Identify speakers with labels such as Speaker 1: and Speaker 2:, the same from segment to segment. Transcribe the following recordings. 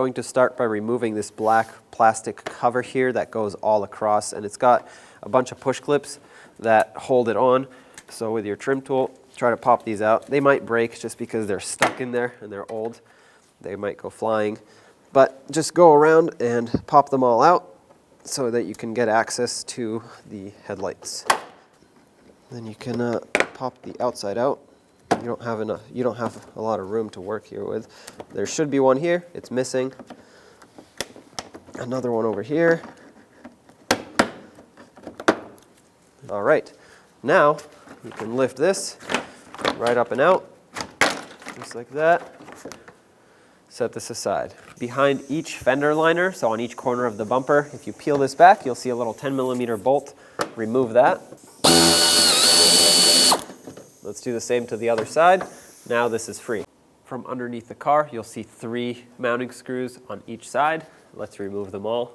Speaker 1: going to start by removing this black plastic cover here that goes all across, and it's got a bunch of push clips that hold it on. So with your trim tool, try to pop these out. They might break just because they're stuck in there and they're old. They might go flying. But just go around and pop them all out so that you can get access to the headlights. Then you can pop the outside out. You don't have a lot of room to work here with. There should be one here, it's missing. Another one over here. All right, now you can lift this right up and out, just like that. Set this aside. Behind each fender liner, so on each corner of the bumper, if you peel this back, you'll see a little 10mm bolt. Remove that. Let's do the same to the other side. Now this is free. From underneath the car, you'll see 3 mounting screws on each side. Let's remove them all.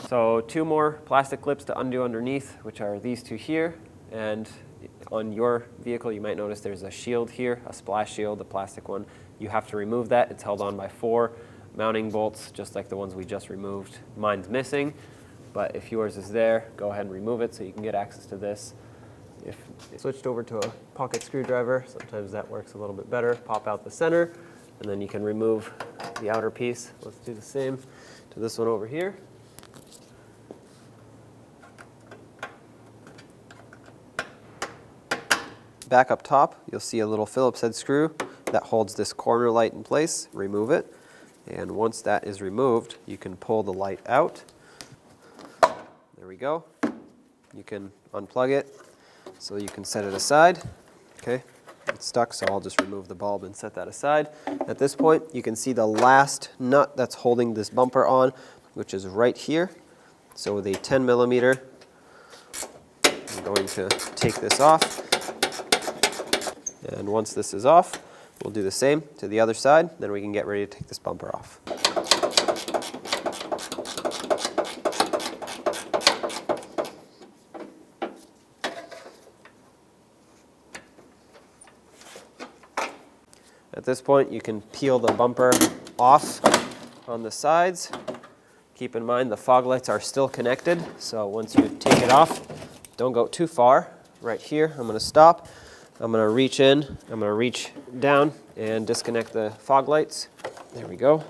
Speaker 1: So 2 more plastic clips to undo underneath, which are these 2 here. And on your vehicle, you might notice there's a shield here, a splash shield, a plastic one. You have to remove that. It's held on by 4 mounting bolts, just like the ones we just removed. Mine's missing, but if yours is there, go ahead and remove it so you can get access to this. If you switched over to a pocket screwdriver, sometimes that works a little bit better. Pop out the center, and then you can remove the outer piece. Let's do the same to this one over here. Back up top, you'll see a little Phillips head screw that holds this corner light in place. Remove it. And once that is removed, you can pull the light out. There we go. You can unplug it so you can set it aside. Okay, it's stuck, so I'll just remove the bulb and set that aside. At this point, you can see the last nut that's holding this bumper on, which is right here. So with a 10mm, I'm going to take this off. And once this is off, we'll do the same to the other side, then we can get ready to take this bumper off. At this point, you can peel the bumper off on the sides. Keep in mind the fog lights are still connected, so once you take it off, don't go too far. Right here, I'm going to stop. I'm going to reach in, I'm going to reach down and disconnect the fog lights. There we go.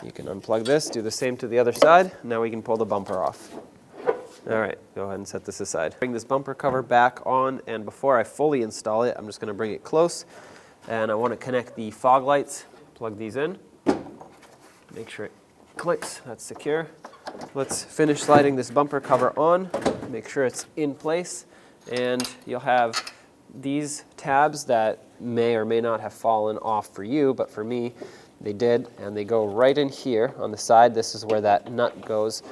Speaker 1: You can unplug this, do the same to the other side. Now we can pull the bumper off. All right, go ahead and set this aside. Bring this bumper cover back on, and before I fully install it, I'm just going to bring it close. And I want to connect the fog lights. Plug these in. Make sure it clicks, that's secure. Let's finish sliding this bumper cover on. Make sure it's in place, and you'll have these tabs that may or may not have fallen off for you, but for me, they did, and they go right in here on the side. This is where that nut goes.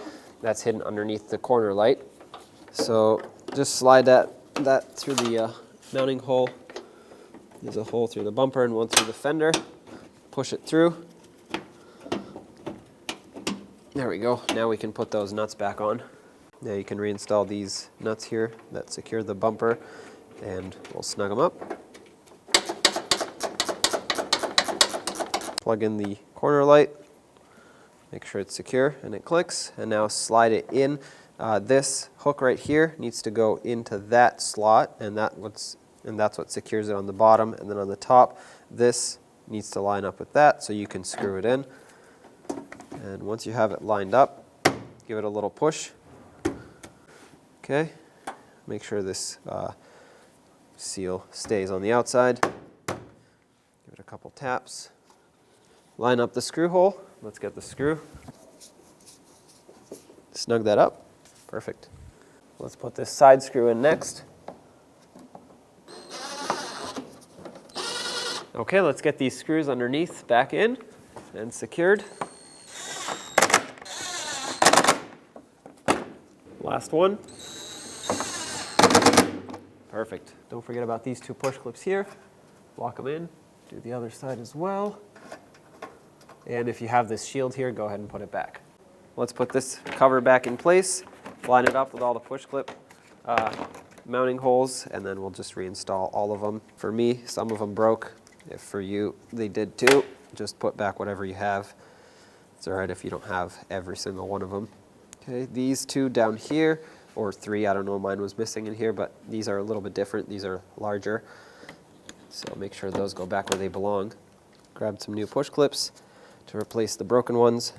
Speaker 1: That's hidden underneath the corner light. So just slide that through the mounting hole. There's a hole through the bumper and one through the fender. Push it through. There we go. Now we can put those nuts back on. Now you can reinstall these nuts here that secure the bumper, and we'll snug them up. Plug in the corner light, make sure it's secure and it clicks, and now slide it in. This hook right here needs to go into that slot, and that's what secures it on the bottom, and then on the top, this needs to line up with that so you can screw it in. And once you have it lined up, give it a little push. Okay, make sure this seal stays on the outside. Give it a couple taps. Line up the screw hole. Let's get the screw. Snug that up. Perfect. Let's put this side screw in next. Okay, let's get these screws underneath back in and secured. Last one. Perfect. Don't forget about these 2 push clips here. Lock them in. Do the other side as well. And if you have this shield here, go ahead and put it back. Let's put this cover back in place line it up with all the push clip mounting holes, and then we'll just reinstall all of them. For me, some of them broke. If for you, they did too. Just put back whatever you have. It's all right if you don't have every single one of them. Okay, these two down here, or three, I don't know, mine was missing in here, but these are a little bit different. These are larger. So make sure those go back where they belong. Grab some new push clips to replace the broken ones.